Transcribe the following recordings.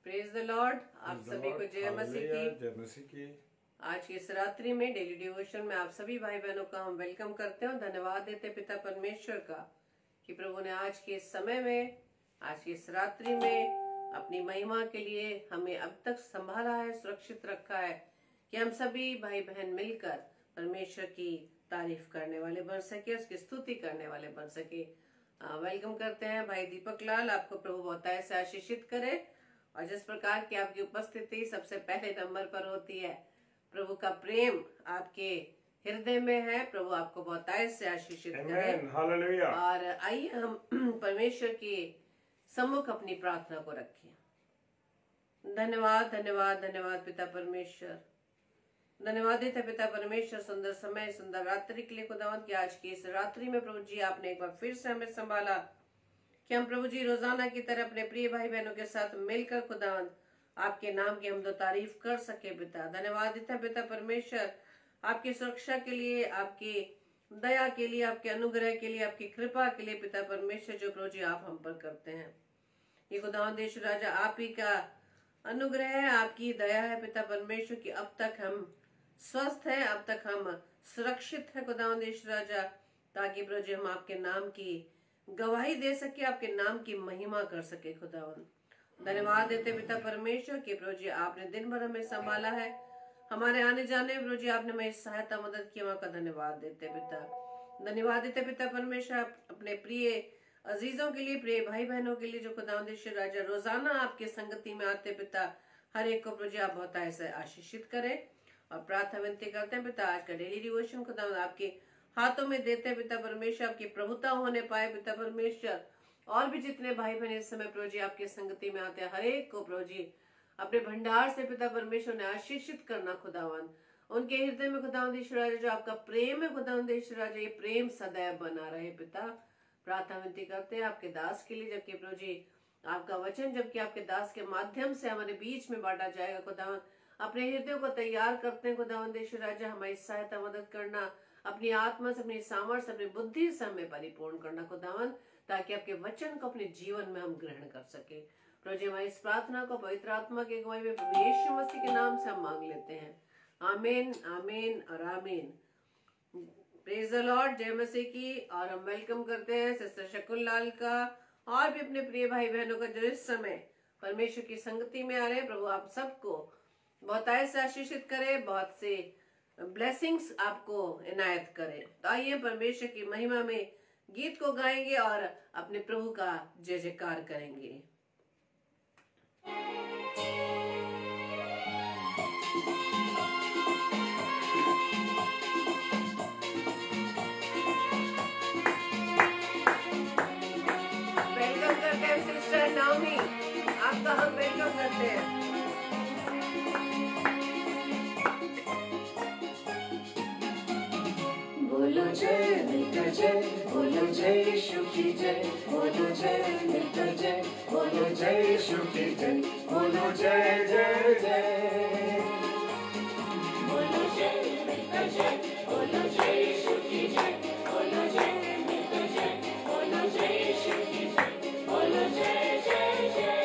Praise the Lord. आप सभी को जय मसीह की। जय मसीह की। आज की इस रात्रि में डेली डिवोशन में आप सभी भाई बहनों का हम वेलकम करते हैं और धन्यवाद देते हैं पिता परमेश्वर का कि प्रभु ने आज के इस समय में, आज की इस रात्रि में अपनी महिमा के लिए हमें अब तक संभाला है, सुरक्षित रखा है कि हम सभी भाई बहन मिलकर परमेश्वर की तारीफ करने वाले बन सके, उसकी स्तुति करने वाले बन सके। वेलकम करते हैं भाई दीपक लाल। आपको प्रभु बहुतायत से आशीषित करे और जिस प्रकार की आपकी उपस्थिति सबसे पहले नंबर पर होती है, प्रभु का प्रेम आपके हृदय में है, प्रभु आपको बहुतायत से आशीषित करे। हालेलुया। और आइए हम परमेश्वर के सम्मुख अपनी प्रार्थना को रखें। धन्यवाद धन्यवाद धन्यवाद पिता परमेश्वर, धन्यवाद देते पिता परमेश्वर सुंदर समय, सुंदर रात्रि के लिए खुदावंद की आज की इस रात्रि में प्रभु जी आपने एक बार फिर से हमें संभाला कि हम प्रभु जी रोजाना की तरह अपने प्रिय भाई बहनों के साथ मिलकर खुदावंद आपके नाम की हम दो तारीफ कर सके। पिता धन्यवाद देता पिता परमेश्वर आपकी सुरक्षा के लिए, आपकी दया के लिए, आपके अनुग्रह के लिए, आपकी कृपा के लिए पिता परमेश्वर, जो प्रभु जी आप हम पर करते हैं। ये खुदावंद देश राजा आप ही का अनुग्रह है, आपकी दया है पिता परमेश्वर की अब तक हम स्वस्थ है, अब तक हम सुरक्षित है खुदावंद देश राजा, ताकि प्रभु जी हम आपके नाम की गवाही दे सके, आपके नाम की महिमा कर सके। खुदावंद धन्यवाद देते पिता परमेश्वर की प्रभु जी आपने दिन भर हमें संभाला है, हमारे आने जाने प्रभु जी आपने हमें सहायता मदद की, वहां का धन्यवाद देते पिता। धन्यवाद देते पिता परमेश्वर अपने प्रिय अजीजों के लिए, प्रिय भाई बहनों के लिए जो खुदावंद राजा रोजाना आपके संगति में आते पिता, हर एक को प्रभु जी आप बहुत ऐसे आशीषित करें। और प्रार्थना विनती करते हैं पिता आज का डेली डिवोशन खुदावंद आपके हाथों में देते हैं पिता परमेश्वर, आपकी प्रभुता होने पाए पिता परमेश्वर। और भी जितने भाई बहन इस समय प्रभु जी आपकी संगति में आते हैं, हर एक को प्रभु जी अपने भंडार से पिता परमेश्वर ने आशीषित करना खुदावंद, उनके हृदय में खुदावंद ईश्वर जो आपका प्रेम है खुदावंद ईश्वर, ये प्रेम सदैव बना रहे पिता। प्रार्थना विनती करते हैं आपके दास के लिए, जबकि प्रभु जी आपका वचन जबकि आपके दास के माध्यम से हमारे बीच में बांटा जाएगा खुदावंद, अपने हृदय को तैयार करते हैं खुदावंद ईश्वर, हमारी सहायता मदद करना, अपनी आत्मा से, अपनी सामर्थ्य, अपनी बुद्धि से हमें परिपूर्ण करना खुदावंद, ताकि आपके वचन को अपने जीवन में हम ग्रहण कर सके। प्रभु जी हमारी इस प्रार्थना को पवित्र आत्मा के अगुवाई में प्रभु यीशु मसीह के नाम से हम मांग लेते हैं। आमीन आमीन और आमीन। Praise the Lord. जय मसीह की। और हम वेलकम करते हैं सिस्टर शकुल लाल का और भी अपने प्रिय भाई बहनों का जो इस समय परमेश्वर की संगति में आ रहे हैं। प्रभु आप सबको बहुतायत से आशीषित करे, बहुत से ब्लेसिंग्स आपको इनायत करे। तो आइए परमेश्वर की महिमा में गीत को गाएंगे और अपने प्रभु का जय जयकार करेंगे। वेलकम करते हैं सिस्टर नाओमी, आपका हम वेलकम करते हैं। बोलो जय मिलकर जय, बोलो जय यीशु की जय, बोलो जय मिलकर जय, बोलो जय यीशु की जय, बोलो जय जय जय। बोलो जय मिलकर जय, बोलो जय यीशु की जय, बोलो जय मिलकर जय, बोलो जय यीशु की जय, बोलो जय जय जय।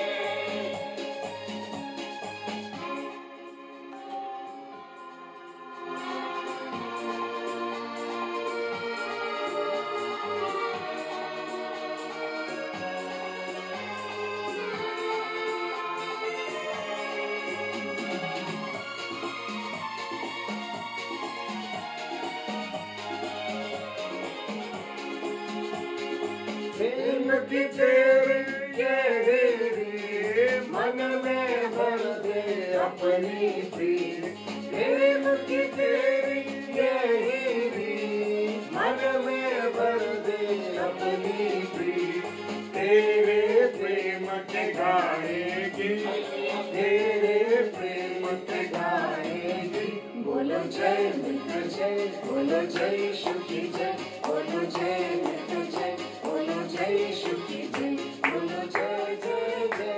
प्रेम की तेरी गहरी मन में भर दे अपनी प्रीत, प्रेम की तेरी गहरी मन में भर दे अपनी प्रीत, तेरे प्रेम के गाएगी, तेरे प्रेम के गाएगी। बोलो जय मिलकर जय, बोलो जय यीशु की जय, बोलो जय मिलकर जय, बोलो जय यीशु की जय, बोलो जय जय जय।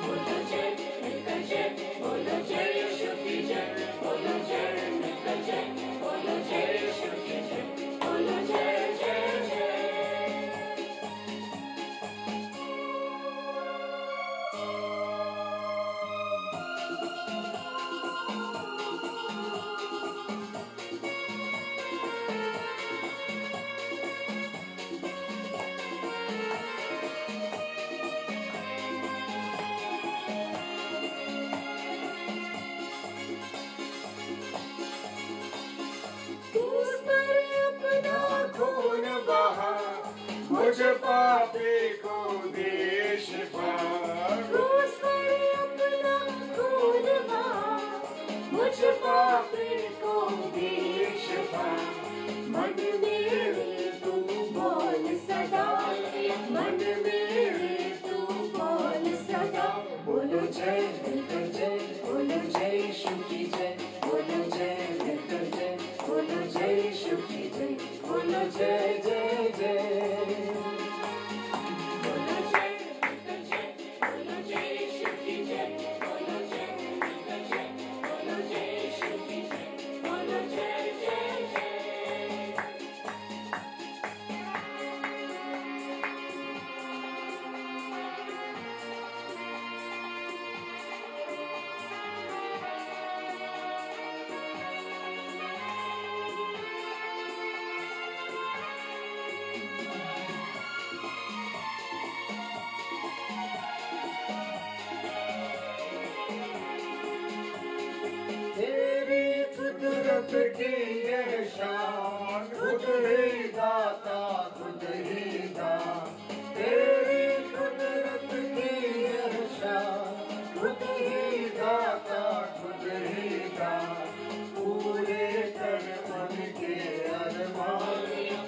बोलो जय मिलकर जय, बोलो जय यीशु की जय, बोलो जय मिलकर जय, बोलो जय यीशु की जय, बोलो जय जय जय। मुझ पापी को दे शिफा। क्रूस पर अपना खून बहा, मुझ पापी को दे शिफा। मन मेरे तू बोल सदा, मन मेरे तू बोल सदा। बोलो जय मिलकर जय, बोलो जय यीशु की जय, बोलो जय मिलकर जय, बोलो जय यीशु की जय, बोलो जय जय जय। बोलो जय मिलकर जय, बोलो जय यीशु की जय, बोलो जय मिलकर जय, बोलो जय यीशु की जय, बोलो जय जय जय। तेरी कुदरत की ये शान, खुद ही दाता खुद ही दान। तेरी कुदरत की ये शान, खुद ही दाता खुद ही दान। पूरे कर मन के अरमान,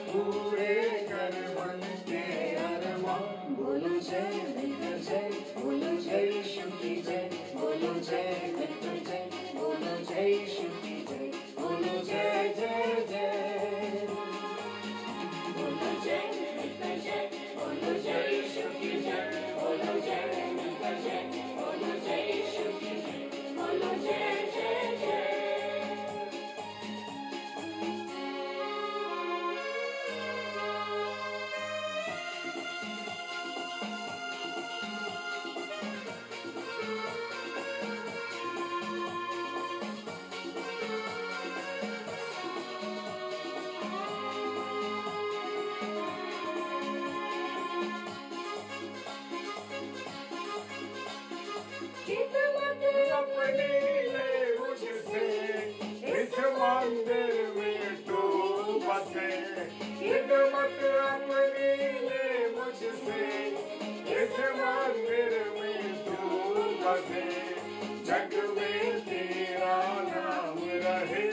पूरे कर मन के अरमान। बोलो जय मिलकर जय, बोलो जय यीशु की जय, बोलो जय मिलकर जय, बोलो जय यीशु की जय, बोलो जय जय जय। बोलो जय मिलकर जय, बोलो जय यीशु की जय, बोलो जय मिलकर जय, बोलो जय यीशु की जय, बोलो जय जय जय। खिदमत अपनी ले मुझसे, इस मंदिर में तू बसे। खिदमत अपनी ले मुझसे, इस मंदिर में तू बसे। जग में तेरा नाम रहे,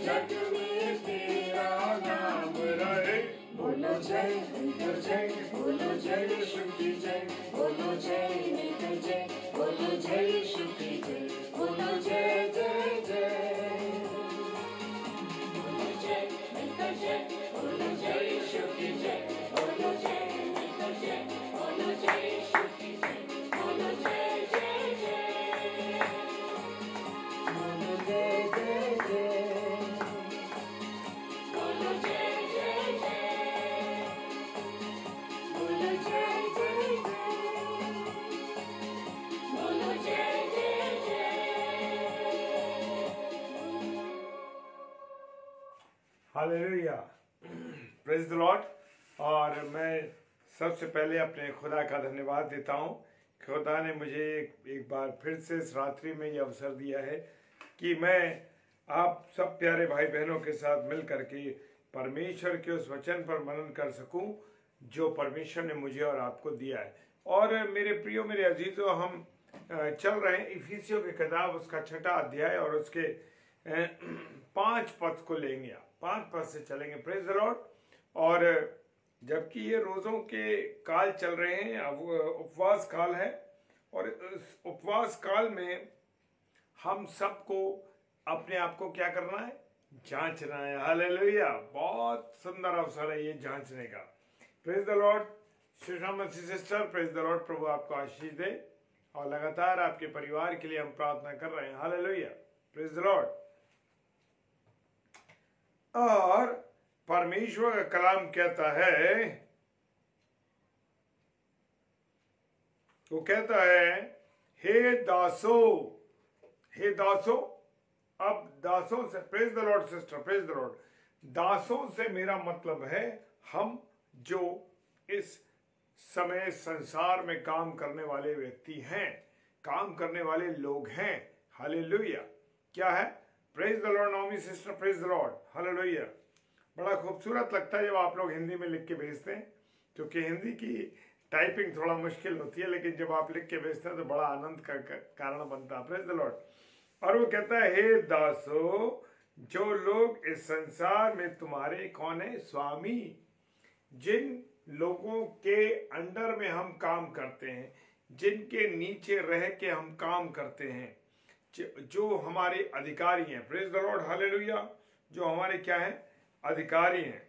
जग में तेरा नाम रहे। बोलो जय मिलकर जय, बोलो जय यीशु की जय, बोलो जय मिलकर जय, बोलो जय यीशु की जय, बोलो जय जय जय। बोलो जय मिलकर जय, बोलो जय यीशु की जय, बोलो जय मिलकर जय, बोलो जय यीशु की जय, बोलो जय जय जय। बोलो जय जय जय, बोलो जय जय जय, बोलो जय जय जय, बोलो जय जय जय। Hallelujah, praise the Lord. और मैं सबसे पहले अपने खुदा का धन्यवाद देता हूँ। खुदा ने मुझे एक बार फिर से इस रात्रि में ये अवसर दिया है कि मैं आप सब प्यारे भाई बहनों के साथ मिल करके परमेश्वर के उस वचन पर मनन कर सकूं जो परमेश्वर ने मुझे और आपको दिया है। और मेरे प्रियो, मेरे अजीजों, हम चल रहे हैं इफिसियों की किताब, उसका 6वां अध्याय और उसके 5 पद को लेंगे। आप 5 पद से चलेंगे। Praise the Lord. और जबकि ये रोज़ों के काल चल रहे हैं, अब उपवास काल है, और इस उपवास काल में हम सबको अपने आप को क्या करना है? जांचना है। हालेलुया, बहुत सुंदर अवसर है ये जांचने का। Praise the Lord. Sushma Masih sister, praise the Lord. प्रभु आपको आशीष दे और लगातार आपके परिवार के लिए हम प्रार्थना कर रहे हैं। Hallelujah, praise the Lord. और परमेश्वर का कलाम कहता है, वो कहता है, हे दासो, हे दासो। अब दासों से, praise the Lord sister, praise the Lord. दासों से मेरा मतलब है हम जो इस समय संसार में काम करने वाले व्यक्ति हैं, काम करने वाले लोग हैं। हालेलुया। क्या है? Praise the Lord. Naomi sister, praise the Lord. Hallelujah. बड़ा खूबसूरत लगता है जब आप लोग हिंदी में लिख के भेजते हैं। क्योंकि हिंदी की टाइपिंग थोड़ा मुश्किल होती है, लेकिन जब आप लिख के भेजते हैं तो बड़ा आनंद का कारण बनता है। Praise the Lord. और वो कहता है, हे दासो, जो लोग इस संसार में तुम्हारे कौन है? स्वामी। जिन लोगों के अंडर में हम काम करते हैं, जिनके नीचे रह के हम काम करते हैं, जो हमारे अधिकारी हैं। Praise the Lord, hallelujah. जो हमारे क्या हैं? अधिकारी हैं।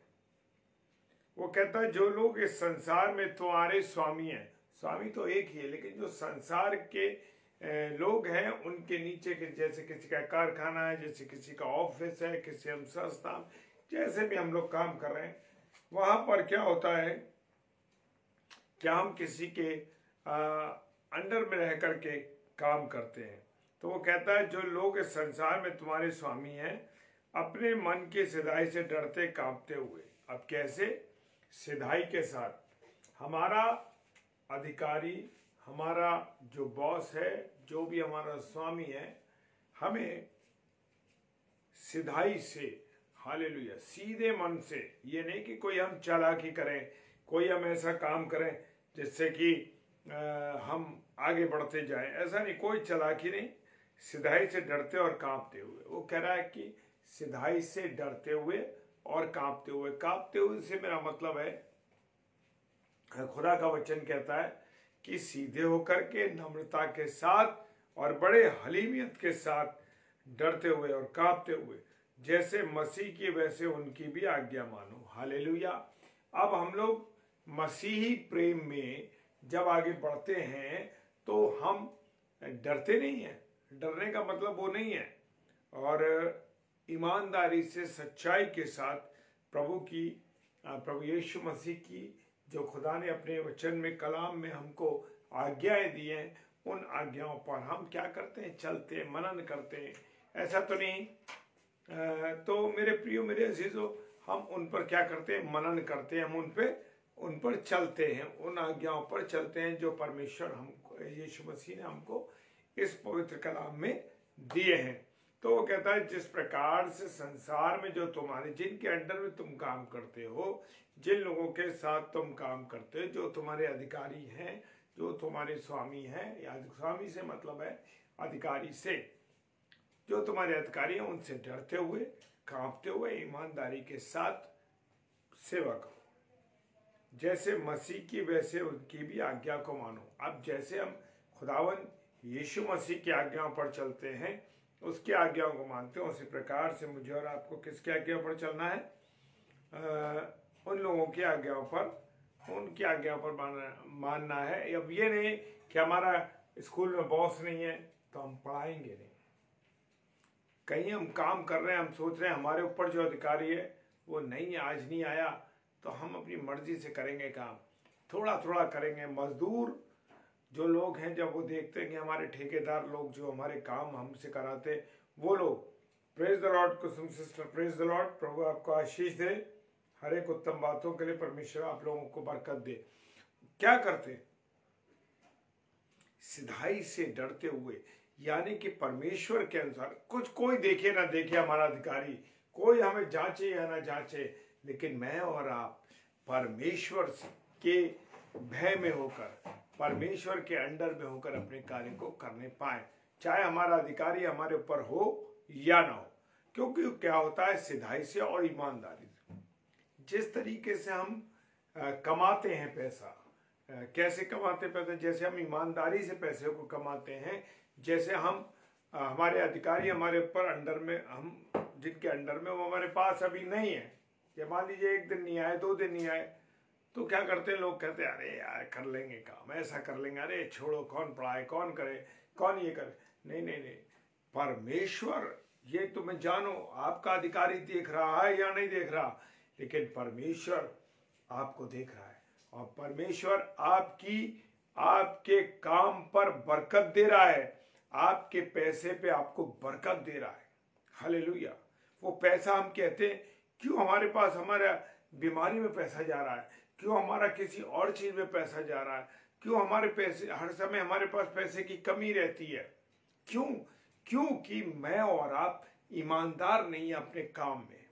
वो कहता है, जो लोग इस संसार में तुम्हारे स्वामी हैं। स्वामी तो एक ही है, लेकिन जो संसार के लोग हैं उनके नीचे के, जैसे किसी का कारखाना है, जैसे किसी का ऑफिस है, किसी हम संस्था, जैसे भी हम लोग काम कर रहे हैं, वहां पर क्या होता है, क्या हम किसी के अंडर में रह करके काम करते हैं। तो वो कहता है, जो लोग इस संसार में तुम्हारे स्वामी हैं, अपने मन की सिधाई से डरते कांपते हुए। अब कैसे? सिधाई के साथ। हमारा अधिकारी, हमारा जो बॉस है, जो भी हमारा स्वामी है, हमें सिधाई से, हालेलुया, सीधे मन से, ये नहीं कि कोई हम चालाकी करें, कोई हम ऐसा काम करें जिससे कि हम आगे बढ़ते जाएं, ऐसा नहीं, कोई चालाकी नहीं, सिधाई से डरते और कांपते हुए। वो कह रहा है कि सिधाई से डरते हुए और कांपते हुए। कांपते हुए से मेरा मतलब है, खुदा का वचन कहता है कि सीधे होकर के, नम्रता के साथ और बड़े हलीमियत के साथ डरते हुए और कांपते हुए, जैसे मसीह की वैसे उनकी भी आज्ञा मानो। हालेलुया। अब हम लोग मसीही प्रेम में जब आगे बढ़ते हैं तो हम डरते नहीं हैं। डरने का मतलब वो नहीं है। और ईमानदारी से, सच्चाई के साथ प्रभु यीशु मसीह की जो खुदा ने अपने वचन में, कलाम में हमको आज्ञाएं दी हैं, उन आज्ञाओं पर हम क्या करते हैं? चलते हैं, मनन करते हैं। ऐसा तो नहीं। तो मेरे प्रियो, मेरे अजीजों, हम उन पर क्या करते हैं? मनन करते हैं। हम उन पर चलते हैं, उन आज्ञाओं पर चलते हैं जो परमेश्वर हमको, यीशु मसीह ने हमको इस पवित्र कलाम में दिए हैं। तो वो कहता है, जिस प्रकार से संसार में जो तुम्हारे, जिनके अंडर में तुम काम करते हो, जिन लोगों के साथ तुम काम करते हो, जो तुम्हारे अधिकारी हैं, जो तुम्हारे स्वामी हैं, या स्वामी से मतलब है अधिकारी से, जो तुम्हारे अधिकारी हैं, उनसे डरते हुए, कांपते हुए, ईमानदारी के साथ सेवा करो। जैसे मसीह की वैसे उनकी भी आज्ञा को मानो। अब जैसे हम खुदावन यीशु मसीह की आज्ञाओं पर चलते हैं, उसकी आज्ञाओं को मानते हैं, उसी प्रकार से मुझे और आपको किसकी आज्ञा पर चलना है? उन लोगों की आज्ञाओं पर, उनकी आज्ञाओं पर मानना है। अब ये नहीं कि हमारा स्कूल में बॉस नहीं है तो हम पढ़ाएंगे नहीं। कहीं हम काम कर रहे हैं, हम सोच रहे हैं हमारे ऊपर जो अधिकारी है वो नहीं, आज नहीं आया, तो हम अपनी मर्जी से करेंगे काम, थोड़ा थोड़ा करेंगे। मजदूर जो लोग हैं, जब वो देखते हैं कि हमारे ठेकेदार लोग जो हमारे काम हमसे कराते, वो लोग, praise the Lord Kusum sister, praise the Lord, प्रभु आपको आशीष दे, हर एक उत्तम बातों के लिए परमेश्वर आप लोगों को बरकत दे। क्या करते? सिधाई से डरते हुए, यानी कि परमेश्वर के अनुसार। कुछ कोई देखे ना देखे हमारा अधिकारी, कोई हमें जांचे या ना जांचे, लेकिन मैं और आप परमेश्वर के भय में होकर, परमेश्वर के अंडर में होकर अपने कार्य को करने पाए, चाहे हमारा अधिकारी हमारे ऊपर हो या ना हो। क्योंकि क्या होता है? सिधाई से और ईमानदारी से। जिस तरीके से हम कमाते हैं पैसा, कैसे कमाते पैसे? जैसे हम ईमानदारी से पैसे को कमाते हैं, जैसे हम हमारे अधिकारी हमारे ऊपर अंडर में, हम जिनके अंडर में, वो हमारे पास अभी नहीं है, या मान लीजिए एक दिन नहीं आए, 2 दिन नहीं आए, तो क्या करते हैं लोग? कहते हैं अरे यार कर लेंगे काम, ऐसा कर लेंगे, अरे छोड़ो, कौन पढ़ाए, कौन करे, कौन ये करे। नहीं नहीं नहीं, परमेश्वर, ये तुम्हें जानो, आपका अधिकारी देख रहा है या नहीं देख रहा, लेकिन परमेश्वर आपको देख रहा है, और परमेश्वर आपके काम पर बरकत दे रहा है, आपके पैसे पे आपको बरकत दे रहा है। हालेलुया। वो पैसा हम कहते हैं, क्यों हमारे पास, हमारा बीमारी में पैसा जा रहा है, क्यों हमारा किसी और चीज में पैसा जा रहा है, क्यों हमारे पैसे, हर समय हमारे पास पैसे की कमी रहती है? क्यों? क्योंकि मैं और आप ईमानदार नहीं है अपने काम में।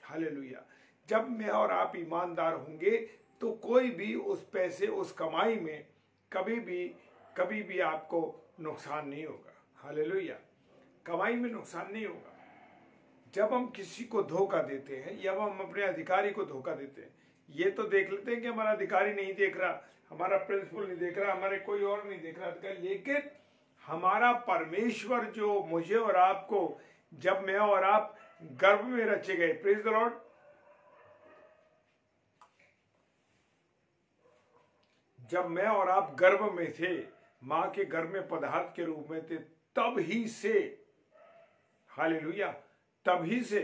हालेलुया। जब मैं और आप ईमानदार होंगे तो कोई भी उस पैसे, उस कमाई में कभी भी आपको नुकसान नहीं होगा। हालेलुया। कमाई में नुकसान नहीं होगा। जब हम किसी को धोखा देते हैं या हम अपने अधिकारी को धोखा देते हैं, ये तो देख लेते हैं कि हमारा अधिकारी नहीं देख रहा, हमारा प्रिंसिपल नहीं देख रहा, हमारे कोई और नहीं देख रहा, लेकिन हमारा परमेश्वर जो मुझे और आपको, जब मैं और आप गर्भ में रचे गए, प्रेज द लॉर्ड, जब मैं और आप गर्भ में थे, मां के गर्भ में पदार्थ के रूप में थे, तब ही से, हालेलुया, तभी से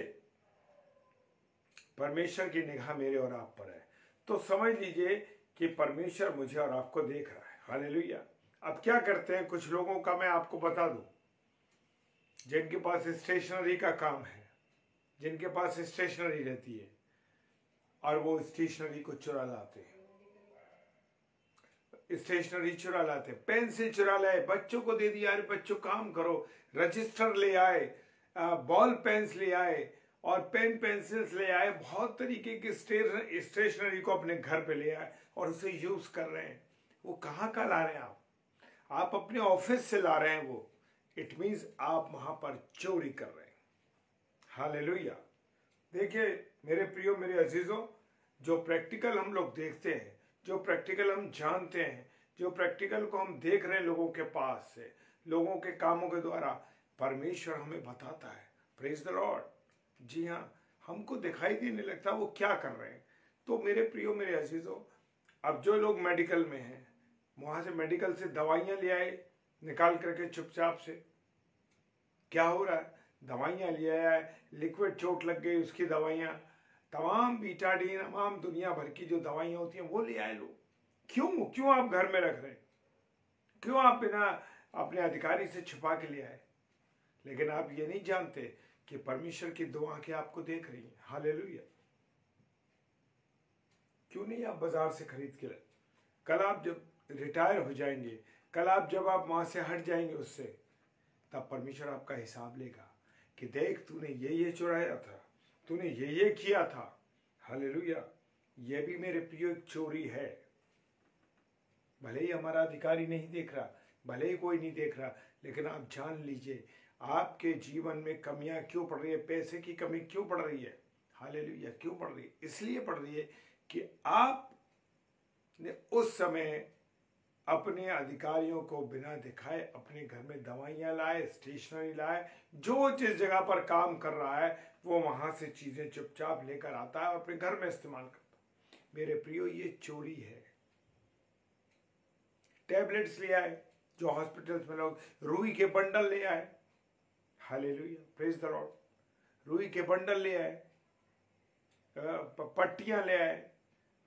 परमेश्वर की निगाह मेरे और आप पर है। तो समझ लीजिए कि परमेश्वर मुझे और आपको देख रहा है। हालेलुया। अब क्या करते हैं कुछ लोगों का, मैं आपको बता दूं, जिनके पास स्टेशनरी का काम है, जिनके पास स्टेशनरी रहती है और वो स्टेशनरी को चुरा लाते हैं, स्टेशनरी चुरा लाते, पेंसिल चुरा लाए, बच्चों को दे दिया, अरे बच्चों काम करो, रजिस्टर ले आए, बॉल पेन्स ले आए और पेन पेंसिल्स ले आए, बहुत तरीके की स्टेशनरी को अपने घर पे ले आए और उसे यूज कर रहे हैं। वो कहाँ का ला रहे हैं आप अपने ऑफिस से ला रहे हैं वो, इट मीन्स आप वहां पर चोरी कर रहे हैं। हालेलुया। देखिए मेरे प्रियो, मेरे अजीजों, जो प्रैक्टिकल हम लोग देखते हैं, जो प्रैक्टिकल हम जानते हैं, जो प्रैक्टिकल को हम देख रहे हैं लोगों के पास से, लोगों के कामों के द्वारा, परमेश्वर हमें बताता है। Praise the Lord. जी हाँ, हमको दिखाई देने लगता है वो क्या कर रहे हैं। तो मेरे प्रियो, मेरे अजीजों, अब जो लोग मेडिकल में हैं, वहां से मेडिकल से दवाइयां ले आए निकाल करके चुपचाप से, क्या हो रहा है, दवाइयां ले आया, लिक्विड चोट लग गई उसकी दवाइयां, तमाम बीटाडीन, तमाम दुनिया भर की जो दवाइयां होती हैं वो ले आए लोग। क्यों आप घर में रख रहे हैं? क्यों आप बिना अपने अधिकारी से छुपा के ले आए? लेकिन आप ये नहीं जानते कि परमेश्वर की दो आंखें आपको देख रही हैं। हालेलुया। क्यों नहीं आप बाजार से खरीद के लाए? कल आप जब रिटायर हो जाएंगे, कल आप जब आप वहां से हट जाएंगे उससे, तब परमेश्वर आपका हिसाब लेगा कि देख तूने ये चुराया था, तूने ये किया था। हालेलुया। ये भी मेरे प्रियो एक चोरी है। भले ही हमारा अधिकारी नहीं देख रहा, भले ही कोई नहीं देख रहा, लेकिन आप जान लीजिए आपके जीवन में कमियां क्यों पड़ रही है, पैसे की कमी क्यों पड़ रही है। हालेलुया। क्यों पड़ रही है? इसलिए पड़ रही है कि आपने उस समय अपने अधिकारियों को बिना दिखाए अपने घर में दवाइयां लाए, स्टेशनरी लाए, जो जिस जगह पर काम कर रहा है वो वहां से चीजें चुपचाप लेकर आता है और अपने घर में इस्तेमाल करता है। मेरे प्रियो, ये चोरी है। टैबलेट्स ले आए, जो हॉस्पिटल्स में लोग, रुई के बंडल ले आए। हालेलुया। Praise the Lord. रुई के बंडल ले आए, पट्टियां ले आए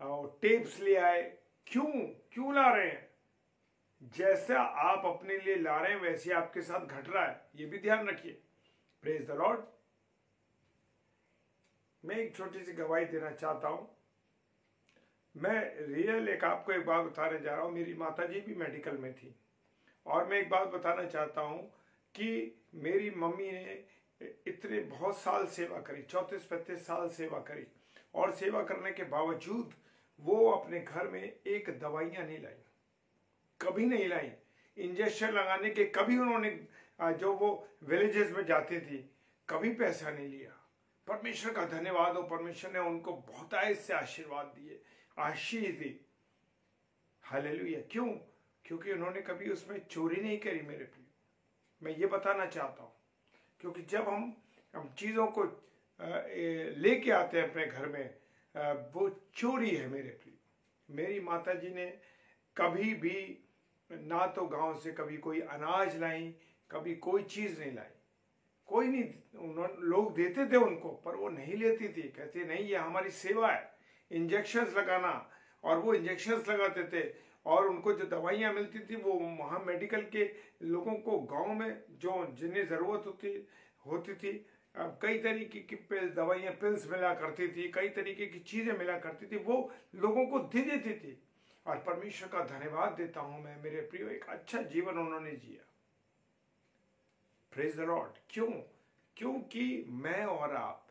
और टेप्स ले आए। क्यों ला रहे हैं? जैसा आप अपने लिए ला रहे हैं वैसे आपके साथ घट रहा है, ये भी ध्यान रखिए। Praise the Lord. मैं एक छोटी सी गवाही देना चाहता हूं। मैं आपको एक बात बताने जा रहा हूं। मेरी माताजी भी मेडिकल में थी और मैं एक बात बताना चाहता हूं कि मेरी मम्मी ने इतने बहुत साल सेवा करी, 34-35 साल सेवा करी, और सेवा करने के बावजूद वो अपने घर में एक दवाइयां नहीं लाई, कभी नहीं लाई। इंजेक्शन लगाने के कभी उन्होंने, जो वो विलेजेस में जाती थी, कभी पैसा नहीं लिया। परमेश्वर का धन्यवाद हो, परमेश्वर ने उनको बहुत से आशीर्वाद दिए, आशीष दी। हालेलुया। क्योंकि उन्होंने कभी उसमें चोरी नहीं करी। मेरे प्रिय, मैं ये बताना चाहता हूं, क्योंकि जब हम चीजों को लेके आते हैं अपने घर में, वो चोरी है। मेरे प्रिय, मेरी माताजी ने कभी भी ना तो गांव से कभी कोई अनाज लाई, कभी कोई चीज नहीं लाई, कोई नहीं। लोग देते थे उनको, पर वो नहीं लेती थी। कहती नहीं, ये हमारी सेवा है, इंजेक्शंस लगाना। और वो इंजेक्शंस लगाते थे और उनको जो दवाइयां मिलती थी वो वहाँ मेडिकल के लोगों को, गांव में जो जिन्हें ज़रूरत होती थी, कई तरीके की दवाइयाँ, पिल्स मिला करती थी, कई तरीके की चीज़ें मिला करती थी, वो लोगों को दे देती थी। और परमेश्वर का धन्यवाद देता हूं मैं, मेरे प्रियो, एक अच्छा जीवन उन्होंने जिया। Praise the Lord. क्योंकि मैं और आप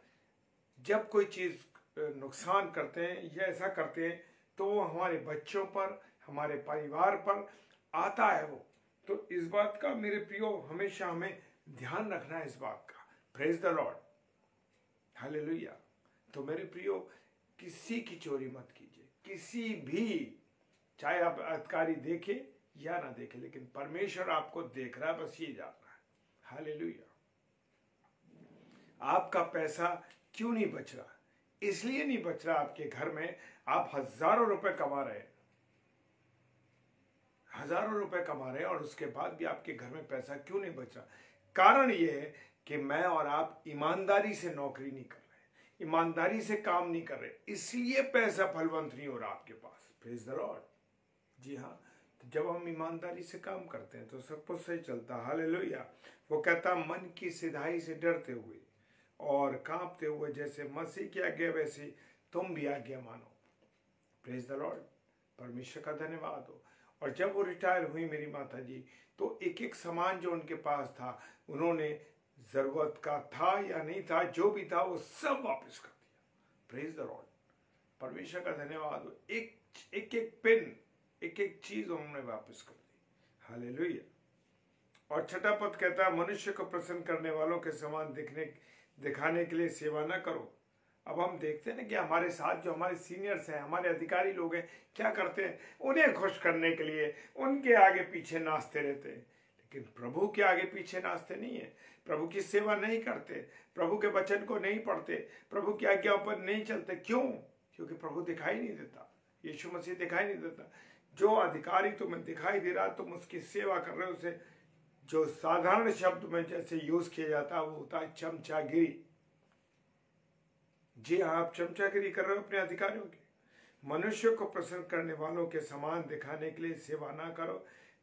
जब कोई चीज नुकसान करते हैं या ऐसा करते हैं, तो हमारे बच्चों पर, हमारे परिवार पर आता है वो। तो इस बात का मेरे प्रियो हमेशा हमें ध्यान रखना है इस बात का। Praise the Lord, hallelujah. तो मेरे प्रियो किसी की चोरी मत कीजिए, किसी भी, चाहे आप अधिकारी देखे या ना देखे, लेकिन परमेश्वर आपको देख रहा है, बस ये जानना है। हालेलुया। आपका पैसा क्यों नहीं बच रहा? इसलिए नहीं बच रहा आपके घर में, आप हजारों रुपए कमा रहे हैं, हजारों रुपए कमा रहे हैं, और उसके बाद भी आपके घर में पैसा क्यों नहीं बच रहा? कारण ये है कि मैं और आप ईमानदारी से नौकरी नहीं कर रहे, ईमानदारी से काम नहीं कर रहे, इसलिए पैसा फलवंत नहीं हो रहा आपके पास। Praise the Lord. जी हाँ, तो जब हम ईमानदारी से काम करते हैं तो सब कुछ सही चलता है। हालेलुया। वो कहता मन की सिधाई से डरते हुए और कांपते हुए जैसे मसीह की आज्ञा वैसे तुम भी आज्ञा मानो। Praise the Lord. परमेश्वर का धन्यवाद हो। और जब वो रिटायर हुई मेरी माता जी, तो एक एक सामान जो उनके पास था, उन्होंने जरूरत का था या नहीं था, जो भी था वो सब वापस कर दिया। Praise the Lord. परमेश्वर का धन्यवाद हो। एक एक पेन, एक एक चीज उन्होंने वापस कर दी। हालेलुया। और छठा पद कहता है मनुष्य को प्रसन्न करने वालों के समान दिखाने के लिए सेवा न करो। अब हम देखते हैं ना कि हमारे साथ जो हमारे सीनियर्स हैं, हमारे अधिकारी लोग हैं, क्या करते हैं? उन्हें खुश करने के लिए उनके आगे पीछे नाचते रहते हैं, लेकिन प्रभु के आगे पीछे नाचते नहीं है, प्रभु की सेवा नहीं करते, प्रभु के वचन को नहीं पढ़ते, प्रभु की आज्ञाओं पर नहीं चलते। क्यों? क्योंकि प्रभु दिखाई नहीं देता, यीशु मसीह दिखाई नहीं देता। जो अधिकारी तुम्हें दिखाई दे रहा, तुम उसकी सेवा कर रहे हो, उसे जो साधारण शब्द में जैसे यूज किया जाता है वो होता है चमचागिरी। जी हाँ, आप चमचागिरी कर रहे हो अपने अधिकारियों की। मनुष्य को प्रसन्न करने वालों के समान दिखाने के लिए सेवा ना करो,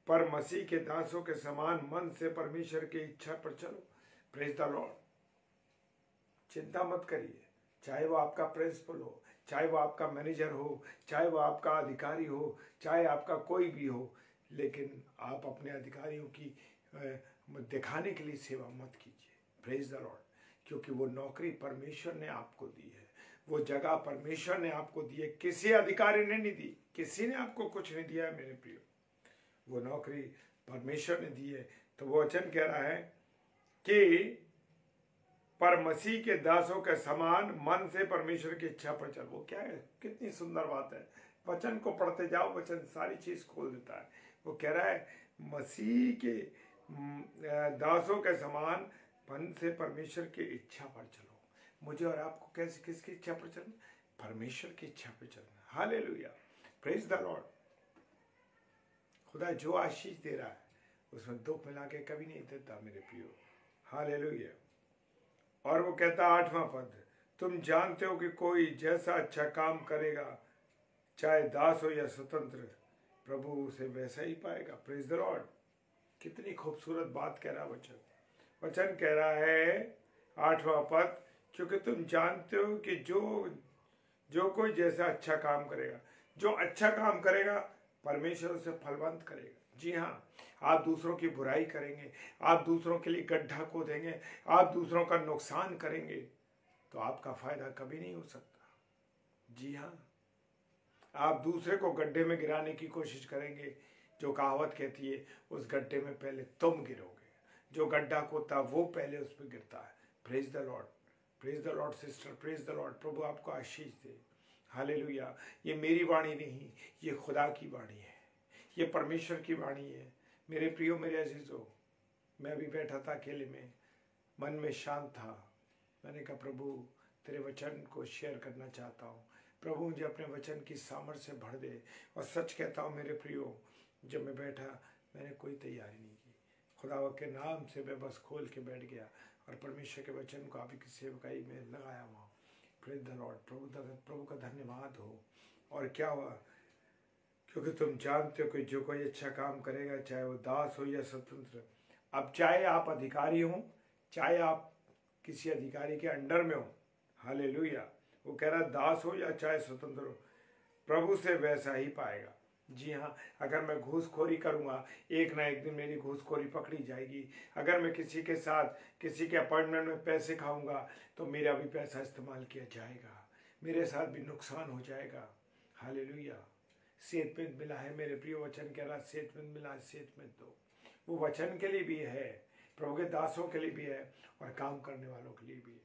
पर मसीह के दासों के समान मन से परमेश्वर की इच्छा पर चलो। Praise the Lord. चिंता मत करिए, चाहे वो आपका प्रिंसिपल हो, चाहे वो आपका मैनेजर हो, चाहे वो आपका अधिकारी हो, चाहे आपका कोई भी हो, लेकिन आप अपने अधिकारियों की दिखाने के लिए सेवा मत कीजिए। Praise the Lord. क्योंकि वो नौकरी परमेश्वर ने आपको दी है, वो जगह परमेश्वर ने आपको दी है, किसी अधिकारी ने नहीं दी, किसी ने आपको कुछ नहीं दिया है मेरे प्रियो, वो नौकरी परमेश्वर ने दी है। तो वो वचन कह रहा है कि पर मसीह के दासों के समान मन से परमेश्वर की इच्छा पर चलो। वो क्या है? कितनी सुंदर बात है। वचन को पढ़ते जाओ, वचन सारी चीज खोल देता है। वो कह रहा है मसीह के दासों के समान मन से परमेश्वर की इच्छा पर चलो। मुझे और आपको कैसे, किसकी इच्छा पर चलना? परमेश्वर की इच्छा पर चलना। हालेलुया। Praise the Lord. खुदा जो आशीष दे रहा है उसमें दो मिला के कभी नहीं देता मेरे प्रियो। हालेलुया। और वो कहता 8वां पद, तुम जानते हो कि कोई जैसा अच्छा काम करेगा, चाहे दास हो या स्वतंत्र, प्रभु उसे वैसा ही पाएगा। Praise the Lord. कितनी खूबसूरत बात कह रहा वचन। वचन कह रहा है 8वां पद, क्योंकि तुम जानते हो कि जो कोई जैसा अच्छा काम करेगा, जो अच्छा काम करेगा परमेश्वर उसे फलवंत करेगा। जी हाँ, आप दूसरों की बुराई करेंगे, आप दूसरों के लिए गड्ढा खोदेंगे, आप दूसरों का नुकसान करेंगे, तो आपका फायदा कभी नहीं हो सकता। जी हाँ, आप दूसरे को गड्ढे में गिराने की कोशिश करेंगे, जो कहावत कहती है उस गड्ढे में पहले तुम गिरोगे। जो गड्ढा खोदता वो पहले उस पर गिरता है। Praise the Lord. Praise the Lord sister. Praise the Lord. प्रभु आपको आशीष दे। हालेलुया। ये मेरी वाणी नहीं, ये खुदा की वाणी है, ये परमेश्वर की वाणी है। मेरे प्रियो, मेरे अजीजों, मैं अभी बैठा था अकेले में, मन में शांत था। मैंने कहा प्रभु तेरे वचन को शेयर करना चाहता हूँ। प्रभु मुझे अपने वचन की सामर्थ्य से भर दे। और सच कहता हूँ मेरे प्रियो, जब मैं बैठा मैंने कोई तैयारी नहीं की, खुदा के नाम से मैं बस खोल के बैठ गया और परमेश्वर के वचन को आप की सेवकाई में लगाया हुआ। Praise the Lord. प्रभु का धन्यवाद हो। और क्या हुआ? क्योंकि तुम जानते हो कि जो कोई अच्छा काम करेगा, चाहे वो दास हो या स्वतंत्र, अब चाहे आप अधिकारी हो, चाहे आप किसी अधिकारी के अंडर में हो, हालेलुया, वो कह रहा दास हो या चाहे स्वतंत्र हो, प्रभु से वैसा ही पाएगा। जी हाँ, अगर मैं घूसखोरी करूँगा, एक ना एक दिन मेरी घूसखोरी पकड़ी जाएगी। अगर मैं किसी के साथ किसी के अपॉइंटमेंट में पैसे खाऊंगा तो मेरा भी पैसा इस्तेमाल किया जाएगा, मेरे साथ भी नुकसान हो जाएगा। हालेलुया। सेहतमंद मिला है मेरे प्रिय, वचन कह रहा सेहतमंद मिला है, सेहतमंद दो। वो वचन के लिए भी है, प्रभु के दासों के लिए भी है और काम करने वालों के लिए भी है।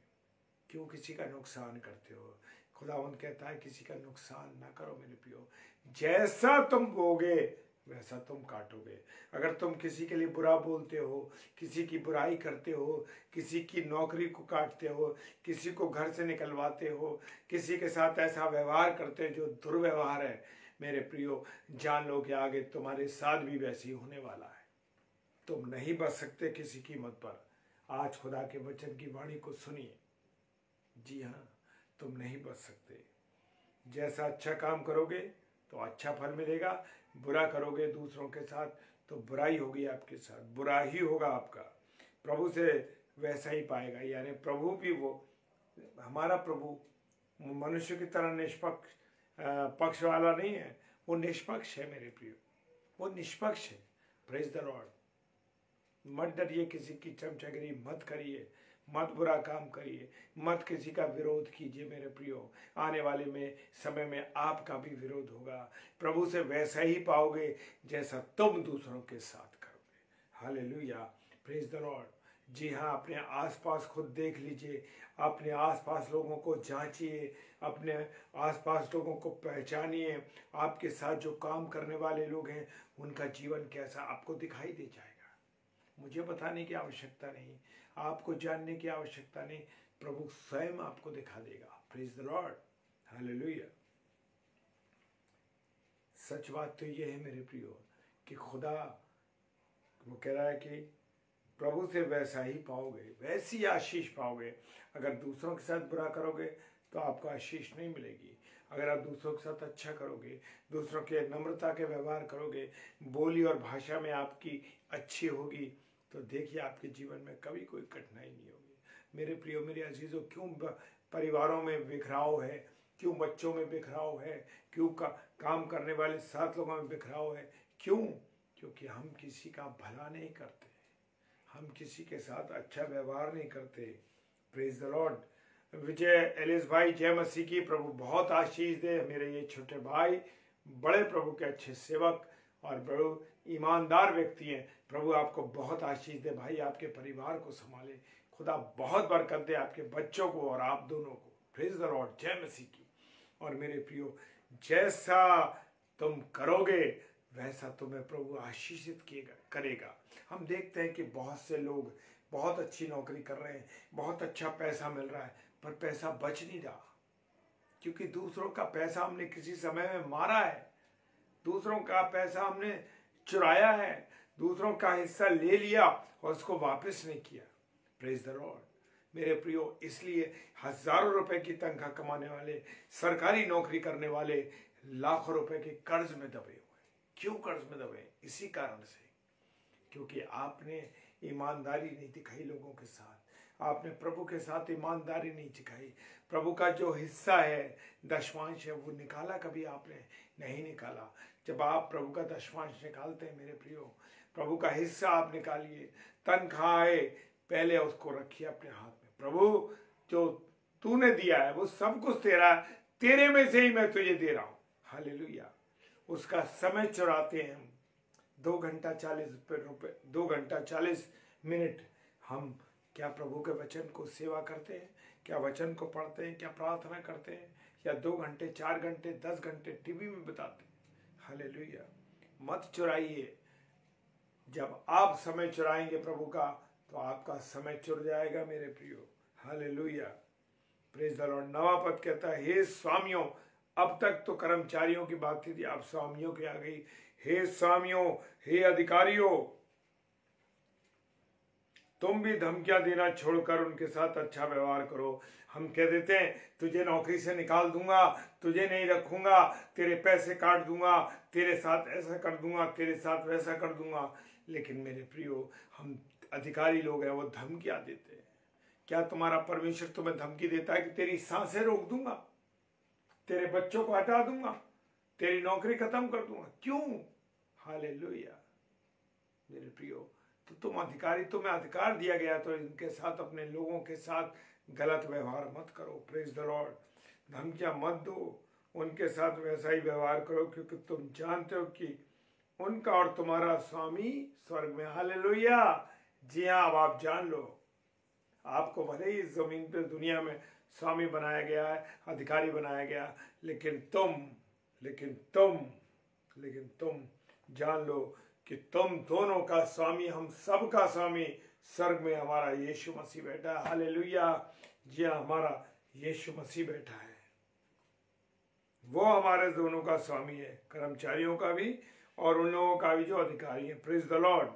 क्यों किसी का नुकसान करते हो? खुदावंद कहता है किसी का नुकसान ना करो मेरे प्रियो। जैसा तुम बोगे वैसा तुम काटोगे। अगर तुम किसी के लिए बुरा बोलते हो, किसी की बुराई करते हो, किसी की नौकरी को काटते हो, किसी को घर से निकलवाते हो, किसी के साथ ऐसा व्यवहार करते हो जो दुर्व्यवहार है, मेरे प्रियो जान लो कि आगे तुम्हारे साथ भी वैसे ही होने वाला है। तुम नहीं बच सकते किसी कीमत पर। आज खुदा के वचन की वाणी को सुनिए। जी हाँ, तुम नहीं बच सकते। जैसा अच्छा काम करोगे तो अच्छा फल मिलेगा, बुरा करोगे दूसरों के साथ तो बुराई होगी आपके साथ, बुरा ही होगा आपका। प्रभु से वैसा ही पाएगा। यानी प्रभु भी वो, हमारा प्रभु मनुष्य की तरह निष्पक्ष पक्ष वाला नहीं है, वो निष्पक्ष है मेरे प्रियो, वो निष्पक्ष है। Praise the Lord. मत डरिए, किसी की चमचागिरी मत करिए, मत बुरा काम करिए, मत किसी का विरोध कीजिए मेरे प्रियो। आने वाले में समय में आपका भी विरोध होगा। प्रभु से वैसा ही पाओगे जैसा तुम दूसरों के साथ करोगे। Hallelujah, praise the Lord. जी हाँ, अपने आसपास खुद देख लीजिए, अपने आसपास लोगों को जांचिए, अपने आसपास लोगों को पहचानिए। आपके साथ जो काम करने वाले लोग हैं उनका जीवन कैसा आपको दिखाई दे जाएगा। मुझे बताने की आवश्यकता नहीं, आपको जानने की आवश्यकता नहीं, प्रभु स्वयं आपको दिखा देगा। Praise the Lord, hallelujah. सच बात तो ये है मेरे प्रियो कि खुदा वो कह रहा है कि प्रभु से वैसा ही पाओगे, वैसी आशीष पाओगे। अगर दूसरों के साथ बुरा करोगे तो आपको आशीष नहीं मिलेगी। अगर आप दूसरों के साथ अच्छा करोगे, दूसरों के नम्रता के व्यवहार करोगे, बोली और भाषा में आपकी अच्छी होगी, तो देखिए आपके जीवन में कभी कोई कठिनाई नहीं होगी। मेरे प्रियो, मेरे अजीजों, क्यों परिवारों में बिखराव है, क्यों बच्चों में बिखराव है, क्यों काम करने वाले साथ लोगों में बिखराव है? क्यों? क्योंकि हम किसी का भला नहीं करते, हम किसी के साथ अच्छा व्यवहार नहीं करते। Praise the Lord. Vijay Ellis भाई, जय मसीह की। प्रभु बहुत आशीष दे। मेरे ये छोटे भाई बड़े प्रभु के अच्छे सेवक और बड़े ईमानदार व्यक्ति हैं। प्रभु आपको बहुत आशीष दे भाई, आपके परिवार को संभाले, खुदा बहुत बरकत दे आपके बच्चों को और आप दोनों को। प्रेज द लॉर्ड, जय मसीह की। और मेरे प्रियो, जैसा तुम करोगे वैसा तुम्हें प्रभु आशीषित करेगा। हम देखते हैं कि बहुत से लोग बहुत अच्छी नौकरी कर रहे हैं, बहुत अच्छा पैसा मिल रहा है, पर पैसा बच नहीं रहा, क्योंकि दूसरों का पैसा हमने किसी समय में मारा है, दूसरों का पैसा हमने चुराया है, दूसरों का हिस्सा ले लिया और उसको वापस नहीं किया। प्रेज द लॉर्ड मेरे प्रियो। इसलिए हजारों रुपए की तनख्वाह कमाने वाले, सरकारी नौकरी करने वाले लाखों रुपए के कर्ज में दबे हुए। क्यों कर्ज में दबे? इसी कारण से, क्योंकि आपने ईमानदारी नहीं दिखाई लोगों के साथ, आपने प्रभु के साथ ईमानदारी नहीं दिखाई। प्रभु का जो हिस्सा है, दशमांश है, वो निकाला कभी आपने नहीं निकाला। जब आप प्रभु का दशमांश निकालते हैं मेरे प्रियो, प्रभु का हिस्सा आप निकालिए, तनख्वाह है, पहले उसको रखिए अपने हाथ में। प्रभु जो तूने दिया है वो सब कुछ तेरा, तेरे में से ही मैं तुझे दे रहा हूं। हालेलुया। उसका समय चुराते हैं हम। 2 घंटा 40 मिनट हम क्या प्रभु के वचन को सेवा करते हैं? क्या वचन को पढ़ते हैं? क्या प्रार्थना करते हैं? या 2 घंटे 4 घंटे 10 घंटे टीवी में बिताते हैं? हालेलुया। मत चुराइए। जब आप समय चुराएंगे प्रभु का, तो आपका समय चुर जाएगा मेरे प्रियो। Hallelujah, praise the Lord. नवा पद कहता है, हे स्वामियों, अब तक तो कर्मचारियों की बात थी, अब स्वामियों की आ गई। हे स्वामियों, हे अधिकारियों, तुम भी धमकियां देना छोड़कर उनके साथ अच्छा व्यवहार करो। हम कह देते हैं तुझे नौकरी से निकाल दूंगा, तुझे नहीं रखूंगा, तेरे पैसे काट दूंगा, तेरे साथ ऐसा कर दूंगा, तेरे साथ वैसा कर दूंगा। लेकिन मेरे प्रियो, हम अधिकारी लोग हैं, वो धमकियां देते हैं। क्या तुम्हारा परमेश्वर तुम्हें धमकी देता है कि तेरी सांसें रोक दूंगा, तेरे बच्चों को हटा दूंगा, तेरी नौकरी खत्म कर दूंगा? क्यों? हालेलुया मेरे प्रियो। तो तुम अधिकारी, तुम्हें अधिकार दिया गया, तो इनके साथ, अपने लोगों के साथ गलत व्यवहार मत करो। Praise the Lord. धमकियां मत दो, उनके साथ वैसा ही व्यवहार करो, क्योंकि तुम जानते हो कि उनका और तुम्हारा स्वामी स्वर्ग में। हालेलुया। जी हाँ, अब आप जान लो, आपको भले ही जमीन पर दुनिया में स्वामी बनाया गया है, अधिकारी बनाया गया, लेकिन तुम जान लो कि तुम दोनों का स्वामी, हम सब का स्वामी स्वर्ग में हमारा यीशु मसीह बैठा है। हालेलुया। जी हाँ, हमारा यीशु मसीह बैठा है, वो हमारे दोनों का स्वामी है, कर्मचारियों का भी और उन लोगों का भी जो अधिकारी है। Praise the Lord.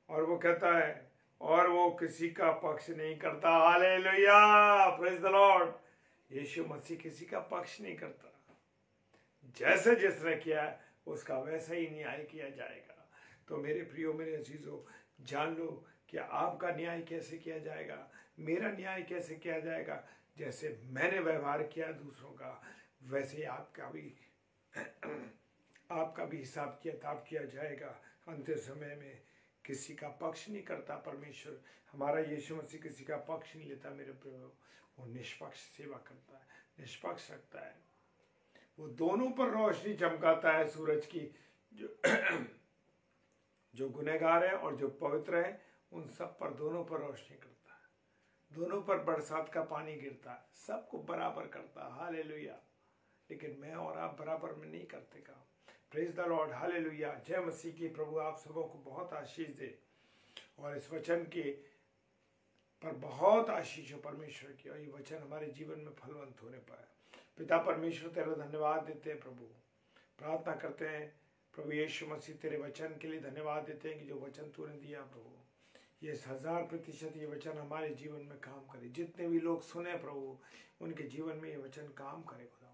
और वो कहता है, और वो किसी का पक्ष नहीं करता। Hallelujah. Praise the Lord. Yeshu Masih किसी का पक्ष नहीं करता, जैसे जिसने किया है उसका वैसा ही न्याय किया जाएगा। तो मेरे प्रियो, मेरे अजीजों, जान लो कि आपका न्याय कैसे किया जाएगा, मेरा न्याय कैसे किया जाएगा। जैसे मैंने व्यवहार किया दूसरों का, वैसे ही आपका भी हिसाब किताब किया जाएगा अंतिम समय में। किसी का पक्ष नहीं करता परमेश्वर, हमारा यीशु मसीह किसी का पक्ष नहीं लेता मेरे प्रियो। वो निष्पक्ष सेवा करता है, निष्पक्ष रखता है। वो दोनों पर रोशनी चमकाता है सूरज की, जो गुनहगार है और जो पवित्र है, उन सब पर, दोनों पर रोशनी करता है। दोनों पर बरसात का पानी गिरता है, सबको बराबर करता है। हालेलुया। लेकिन मैं और आप बराबर में नहीं करते काम। Praise the Lord. हालेलुया। जय मसीह की। प्रभु आप सबों को बहुत आशीष दे और इस वचन के पर बहुत आशीष हो परमेश्वर की, और ये वचन हमारे जीवन में फलवंत होने पाए। पिता परमेश्वर, तेरा धन्यवाद देते हैं प्रभु। प्रार्थना करते हैं प्रभु यीशु मसीह, तेरे वचन के लिए धन्यवाद देते हैं कि जो वचन तूने दिया प्रभु, ये 1000% ये वचन हमारे जीवन में काम करे। जितने भी लोग सुने प्रभु, उनके जीवन में ये वचन काम करे। खुदा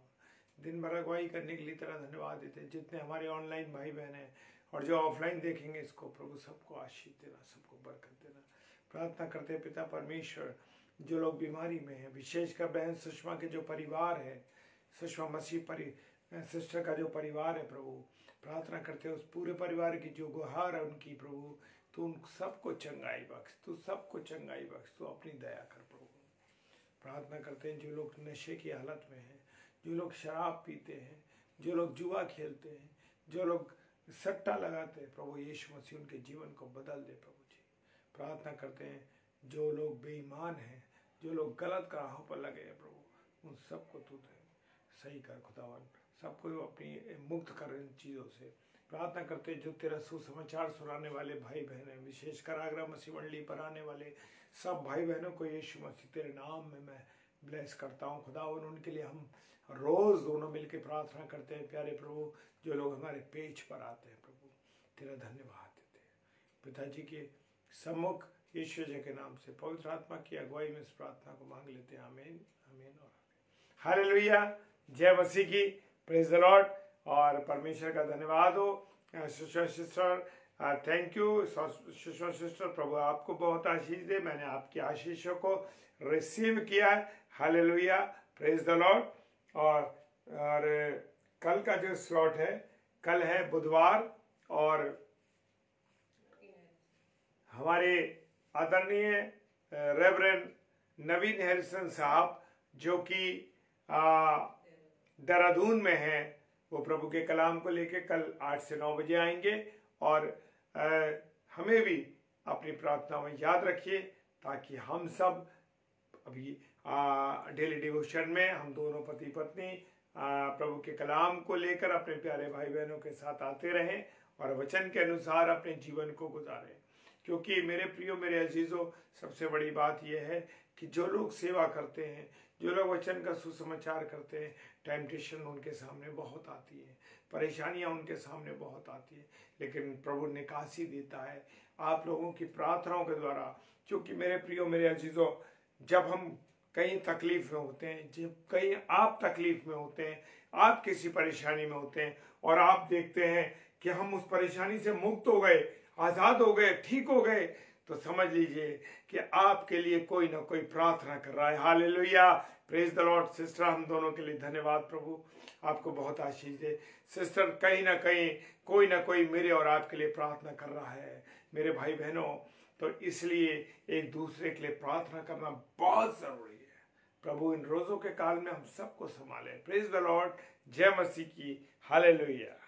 दिन भर अगुवाई करने के लिए तेरा धन्यवाद देते हैं। जितने हमारे ऑनलाइन भाई बहन हैं और जो ऑफलाइन देखेंगे इसको, प्रभु सबको आशीष देना, सबको बरकत देना। प्रार्थना करते हैं पिता परमेश्वर, जो लोग बीमारी में हैं, विशेषकर बहन सुषमा के जो परिवार है, सुषमा मसीह सिस्टर का जो परिवार है प्रभु, प्रार्थना करते हैं उस पूरे परिवार की जो गुहार है उनकी प्रभु, तू उन सबको चंगाई बख्श, तू सबको चंगाई बख्श, तू अपनी दया कर प्रभु। प्रार्थना करते हैं जो लोग नशे की हालत में हैं, जो लोग शराब पीते हैं, जो लोग जुआ खेलते हैं, जो लोग सट्टा लगाते हैं, प्रभु यीशु मसीह उनके जीवन को बदल दे प्रभु जी। प्रार्थना करते हैं जो लोग बेईमान हैं, जो लोग गलत राहों पर लगे हैं प्रभु, उन सबको तू सही कर खुदावन, सबको अपनी मुक्त कर इन चीज़ों से। प्रार्थना करते हैं जो तेरा सुसमाचार सुनाने वाले भाई बहन हैं, विशेषकर आगरा मसीह मंडली पर आने वाले सब भाई बहनों को यीशु मसीह तेरे नाम में मैं ब्लेस करता हूँ खुदावन। उनके लिए हम रोज़ दोनों मिलकर प्रार्थना करते हैं प्यारे प्रभु। जो लोग हमारे पेज पर आते हैं प्रभु, तेरा धन्यवाद देते हैं। पिताजी के सम्मुख यीशु जी के नाम से पवित्र आत्मा की अगुवाई में इस प्रार्थना को मांग लेते हैं। आमीन, आमीन और हालेलुया। जय मसीह की। Praise the Lord. और परमेश्वर का धन्यवाद हो। Sushma sister, thank you Sushma sister, प्रभु आपको बहुत आशीष दे। मैंने आपकी आशीषों को रिसीव किया है। हालेलुया। Praise the Lord. और कल का जो स्लॉट है, कल है बुधवार, और हमारे आदरणीय रेवरेंड नवीन हैरिसन साहब जो कि देहरादून में हैं, वो प्रभु के कलाम को लेके कल 8 से 9 बजे आएंगे। और हमें भी अपनी प्रार्थना में याद रखिए, ताकि हम सब अभी डेली डिवोशन में हम दोनों पति पत्नी प्रभु के कलाम को लेकर अपने प्यारे भाई बहनों के साथ आते रहें और वचन के अनुसार अपने जीवन को गुजारें। क्योंकि मेरे प्रियो, मेरे अजीजों, सबसे बड़ी बात यह है कि जो लोग सेवा करते हैं, जो लोग वचन का सुसमाचार करते हैं, टेम्पटेशन उनके सामने बहुत आती है, परेशानियां उनके सामने बहुत आती है, लेकिन प्रभु निकासी देता है आप लोगों की प्रार्थनाओं के द्वारा। क्योंकि मेरे प्रियो, मेरे अजीजों, जब हम कहीं तकलीफ में होते हैं, जब कहीं आप तकलीफ में होते हैं, आप किसी परेशानी में होते हैं और आप देखते हैं कि हम उस परेशानी से मुक्त हो गए, आज़ाद हो गए, ठीक हो गए, तो समझ लीजिए कि आपके लिए कोई ना कोई प्रार्थना कर रहा है। Hallelujah. Praise the Lord. Sister, हम दोनों के लिए धन्यवाद। प्रभु आपको बहुत आशीष दे। सिस्टर, कहीं ना कहीं कोई ना कोई मेरे और आपके लिए प्रार्थना कर रहा है मेरे भाई बहनों। तो इसलिए एक दूसरे के लिए प्रार्थना करना बहुत ज़रूरी है। प्रभु इन रोजों के काल में हम सबको संभाले। Praise the Lord. जय मसीह की। हालेलुया।